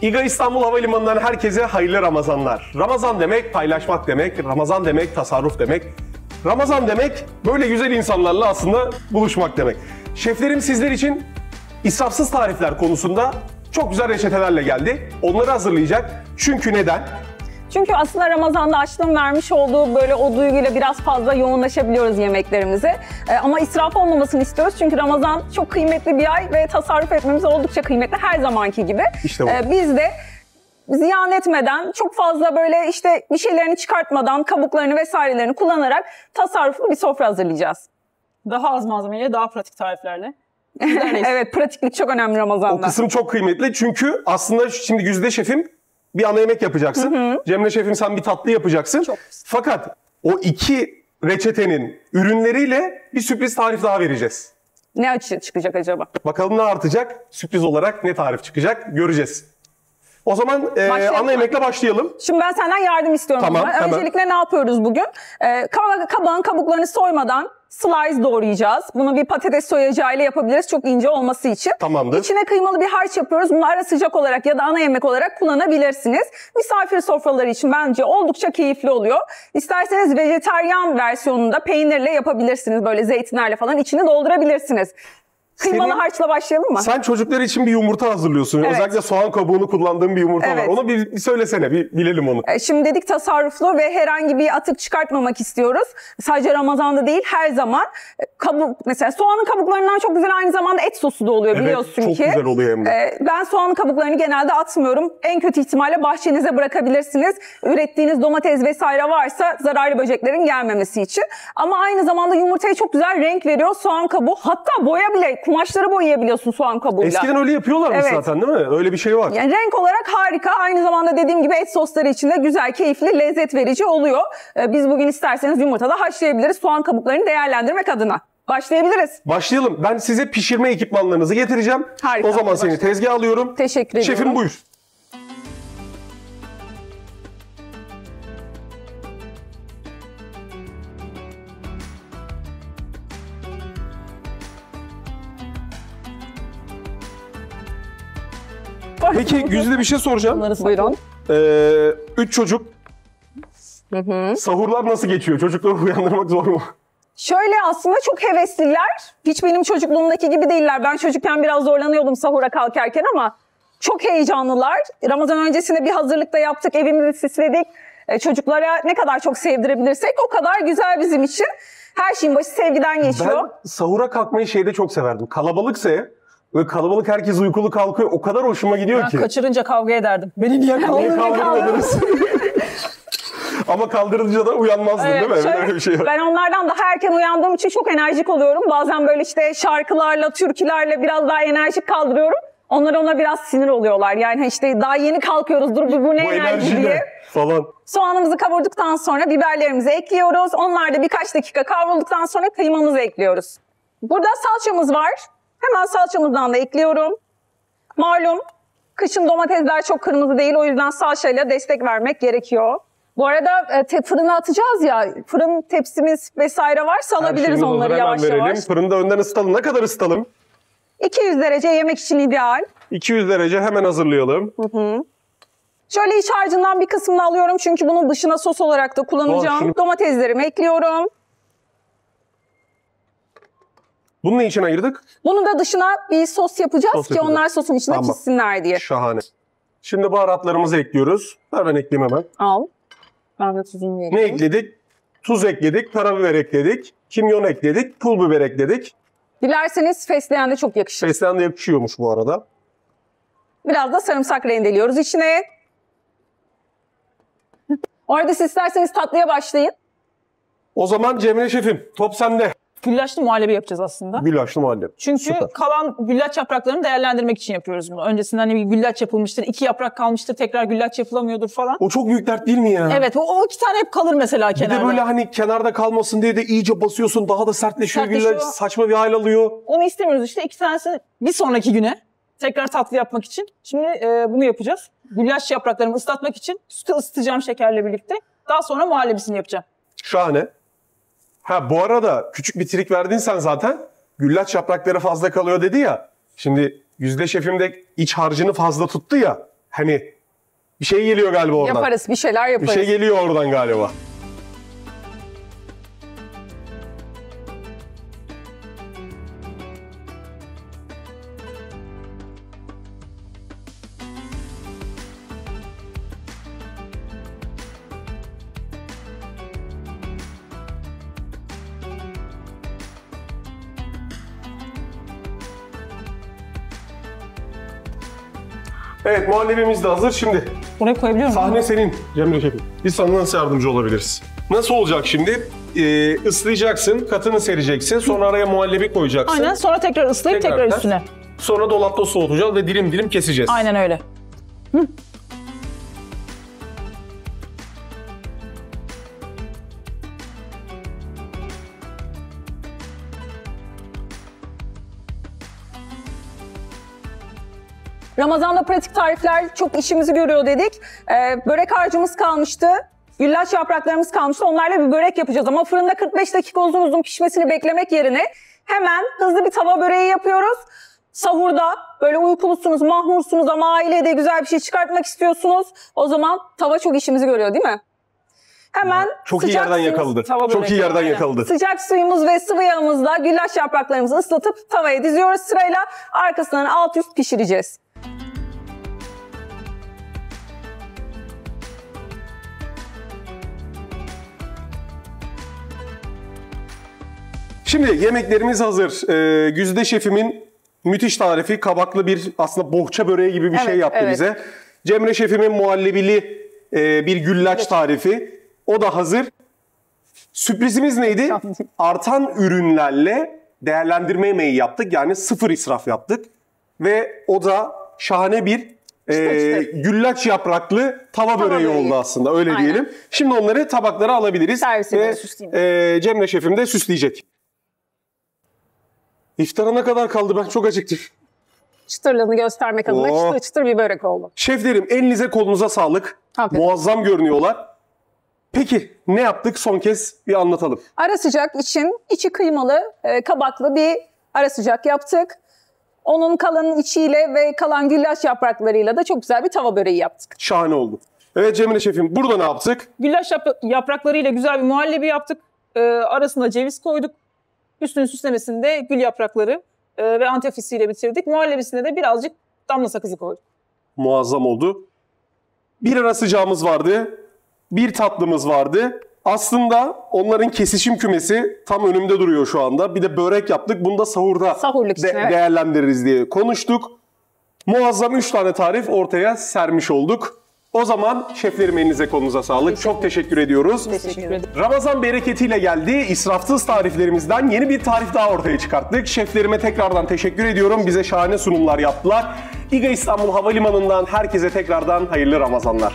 İGA İstanbul Havalimanı'ndan herkese hayırlı Ramazanlar. Ramazan demek paylaşmak demek, Ramazan demek tasarruf demek. Ramazan demek böyle güzel insanlarla aslında buluşmak demek. Şeflerim sizler için israfsız tarifler konusunda çok güzel reçetelerle geldi. Onları hazırlayacak. Çünkü neden? Çünkü aslında Ramazan'da açlığın vermiş olduğu böyle o duyguyla biraz fazla yoğunlaşabiliyoruz yemeklerimize. Ama israf olmamasını istiyoruz çünkü Ramazan çok kıymetli bir ay ve tasarruf etmemiz oldukça kıymetli her zamanki gibi. İşte bu. Biz de ziyan etmeden, çok fazla böyle işte bir şeylerini çıkartmadan, kabuklarını vesairelerini kullanarak tasarruflu bir sofra hazırlayacağız. Daha az malzemeyle, daha pratik tariflerle. Evet, pratiklik çok önemli Ramazan'da. O kısım çok kıymetli çünkü aslında şimdi Güzide Şef'im bir ana yemek yapacaksın. Cemre Şef'im sen bir tatlı yapacaksın. Fakat o iki reçetenin ürünleriyle bir sürpriz tarif daha vereceğiz. Ne açı çıkacak acaba? Bakalım ne artacak? Sürpriz olarak ne tarif çıkacak? Göreceğiz. O zaman ana yemekle başlayalım. Şimdi ben senden yardım istiyorum. Tamam, hemen. Öncelikle ne yapıyoruz bugün? Kabağın kabuklarını soymadan slice doğrayacağız. Bunu bir patates soyacağıyla yapabiliriz çok ince olması için. Tamamdır. İçine kıymalı bir harç yapıyoruz. Bunu ara sıcak olarak ya da ana yemek olarak kullanabilirsiniz. Misafir sofraları için bence oldukça keyifli oluyor. İsterseniz vejetaryen versiyonunda peynirle yapabilirsiniz. Böyle zeytinlerle falan içini doldurabilirsiniz. Kıymalı harçla başlayalım mı? Sen çocuklar için bir yumurta hazırlıyorsun. Evet. Özellikle soğan kabuğunu kullandığın bir yumurta var. Onu bir söylesene, bir bilelim onu. Şimdi dedik tasarruflu ve herhangi bir atık çıkartmamak istiyoruz. Sadece Ramazan'da değil her zaman. Kabuk, mesela soğanın kabuklarından çok güzel aynı zamanda et sosu da oluyor biliyorsun çok ki. güzel oluyor hem de. Ben soğanın kabuklarını genelde atmıyorum. En kötü ihtimalle bahçenize bırakabilirsiniz. Ürettiğiniz domates vesaire varsa zararlı böceklerin gelmemesi için. Ama aynı zamanda yumurtaya çok güzel renk veriyor soğan kabuğu. Hatta boya bile, kumaşları boyayabiliyorsun soğan kabuğuyla. Eskiden öyle yapıyorlarmış zaten değil mi? Öyle bir şey var. Yani renk olarak harika. Aynı zamanda dediğim gibi et sosları için de güzel, keyifli, lezzet verici oluyor. Biz bugün isterseniz yumurtada haşlayabiliriz soğan kabuklarını değerlendirmek adına. Başlayabiliriz. Başlayalım. Ben size pişirme ekipmanlarınızı getireceğim. Harika. O zaman seni tezgaha alıyorum. Teşekkür ediyorum. Şefim buyur. Peki Güzide bir şey soracağım. Buyurun. 3 çocuk. Sahurlar nasıl geçiyor? Çocukları uyandırmak zor mu? Şöyle aslında çok hevesliler. Hiç benim çocukluğumdaki gibi değiller. Ben çocukken biraz zorlanıyordum sahura kalkarken ama çok heyecanlılar. Ramazan öncesinde bir hazırlık da yaptık. Evimizi süsledik. Çocuklara ne kadar çok sevdirebilirsek o kadar güzel bizim için. Her şeyin başı sevgiden geçiyor. Ben sahura kalkmayı şeyde çok severdim. Kalabalıksa böyle kalabalık herkes uykulu kalkıyor. O kadar hoşuma gidiyor Ben ki. kaçırınca kavga ederdim. Beni niye Niye kaldırdın? kaldırmadınız? Ama kaldırınca da uyanmazdın değil mi? Öyle bir şey var. Ben onlardan daha erken uyandığım için çok enerjik oluyorum. Bazen böyle işte şarkılarla, türkülerle biraz daha enerjik kaldırıyorum. Onlar ona biraz sinir oluyorlar. Yani işte daha yeni kalkıyoruz, dur bu ne Bu enerji diye. enerjiyle falan. Soğanımızı kavurduktan sonra biberlerimizi ekliyoruz. Onlar da birkaç dakika kavrulduktan sonra kıymamızı ekliyoruz. Burada salçamız var. Hemen salçamızdan da ekliyorum. Malum kışın domatesler çok kırmızı değil. O yüzden salçayla destek vermek gerekiyor. Bu arada fırına atacağız ya. Fırın tepsimiz vesaire varsa alabiliriz onları yavaş yavaş. Fırında önden ısıtalım. Ne kadar ısıtalım? 200 derece yemek için ideal. 200 derece hemen hazırlayalım. Şöyle iç harcından bir kısmını alıyorum çünkü bunun dışına sos olarak da kullanacağım. Domateslerimi ekliyorum. Bunu ne için ayırdık? Bunu da dışına bir sos yapacağız Sos ki yapacağız. onlar sosun içine Tamam. pişsinler diye. Şahane. Şimdi baharatlarımızı ekliyoruz. Ben ekleyeyim hemen. Al. Ben de tuzunu vereyim. Ne ekledik? Tuz ekledik, karabiber ekledik, kimyon ekledik, pul biber ekledik. Dilerseniz fesleğen de çok yakışır. Fesleğen de yakışıyormuş bu arada. Biraz da sarımsak rendeliyoruz içine. Orada siz isterseniz tatlıya başlayın. O zaman Cemre Şef'im top sende. Güllaçlı muhallebi yapacağız aslında. Güllaçlı muhallebi. Çünkü Süper. kalan güllaç yapraklarını değerlendirmek için yapıyoruz bunu. Öncesinde hani bir güllaç yapılmıştır, 2 yaprak kalmıştır, tekrar güllaç yapılamıyordur falan. O çok büyük dert değil mi ya? Evet, o 2 tane hep kalır mesela Bir kenarda. de böyle hani kenarda kalmasın diye de iyice basıyorsun, daha da sertleşiyor, Sertleşiyor. güllaç saçma bir hal alıyor. Onu istemiyoruz işte. 2 tanesini bir sonraki güne tekrar tatlı yapmak için. Şimdi bunu yapacağız. Güllaç yapraklarımı ıslatmak için sütü ısıtacağım şekerle birlikte. Daha sonra muhallebisini yapacağım. Şahane. Ha bu arada küçük bir trik verdin sen zaten. Güllaç yaprakları fazla kalıyor dedi ya. Şimdi Güzide Şef'im de iç harcını fazla tuttu ya. Hani bir şey geliyor galiba oradan. Yaparız, bir şeyler Bir yaparız. şey geliyor oradan galiba. Evet, muhallebimiz de hazır. Şimdi Buraya koyabiliyor muyum? sahne senin Cemre Şefim. Biz sana nasıl yardımcı olabiliriz? Nasıl olacak şimdi? Islayacaksın, katını sereceksin, sonra araya muhallebi koyacaksın. Aynen, sonra tekrar ıslayıp tekrar kat. üstüne. Sonra dolapta soğutacağız ve dilim dilim keseceğiz. Aynen öyle. Ramazan'da pratik tarifler çok işimizi görüyor dedik. Börek harcımız kalmıştı. Güllaç yapraklarımız kalmıştı. Onlarla bir börek yapacağız ama fırında 45 dakika uzun uzun pişmesini beklemek yerine hemen hızlı bir tava böreği yapıyoruz. Sahurda böyle uykulusunuz, mahmursunuz ama aileye de güzel bir şey çıkartmak istiyorsunuz. O zaman tava çok işimizi görüyor değil mi? Hemen Çok iyi sıcak yerden suyumuz- yakaladı. tava Çok böreği, iyi yerden aynen. yakaladı. Sıcak suyumuz ve sıvı yağımızla güllaç yapraklarımızı ıslatıp tavaya diziyoruz sırayla. Arkasından alt üst pişireceğiz. Şimdi yemeklerimiz hazır. Güzide Şef'imin müthiş tarifi, kabaklı bir aslında bohça böreği gibi bir Evet, şey yaptı evet. bize. Cemre Şef'imin muhallebili bir güllaç tarifi. O da hazır. Sürprizimiz neydi? Artan ürünlerle değerlendirme yemeği yaptık. Yani sıfır israf yaptık. Ve o da şahane bir çıtır. güllaç yapraklı tava böreği böreği. oldu aslında, öyle Aynen. diyelim. Şimdi onları tabaklara alabiliriz. Servis Ve ederiz, süsleyeyim. Cemre Şef'im de süsleyecek. İftara ne kadar kaldı, ben çok acıktım. Çıtırlığını göstermek adına Oo. çıtır çıtır bir börek oldu. Şeflerim, elinize kolunuza sağlık. Afiyet. Muazzam görünüyorlar. Peki ne yaptık, son kez bir anlatalım. Ara sıcak için içi kıymalı, kabaklı bir ara sıcak yaptık. Onun kalanın içiyle ve kalan güllaç yapraklarıyla da çok güzel bir tava böreği yaptık. Şahane oldu. Evet Cemre Şef'im, burada ne yaptık? Güllaç yapraklarıyla güzel bir muhallebi yaptık. Arasına ceviz koyduk. Üstünün süslemesinde gül yaprakları ve antefisiyle bitirdik. Muhallebisine de birazcık damla sakızı koyduk. Muazzam oldu. Bir ara sıcağımız vardı. Bir tatlımız vardı. Aslında onların kesişim kümesi tam önümde duruyor şu anda. Bir de börek yaptık. Bunu da sahurda Sahurluk için, evet. değerlendiririz diye konuştuk. Muazzam 3 tane tarif ortaya sermiş olduk. O zaman şeflerim, elinize kolunuza sağlık. Çok teşekkür ediyoruz. Teşekkür ederim. Ramazan bereketiyle geldi. İsrafsız tariflerimizden yeni bir tarif daha ortaya çıkarttık. Şeflerime tekrardan teşekkür ediyorum. Bize şahane sunumlar yaptılar. İGA İstanbul Havalimanı'ndan herkese tekrardan hayırlı Ramazanlar.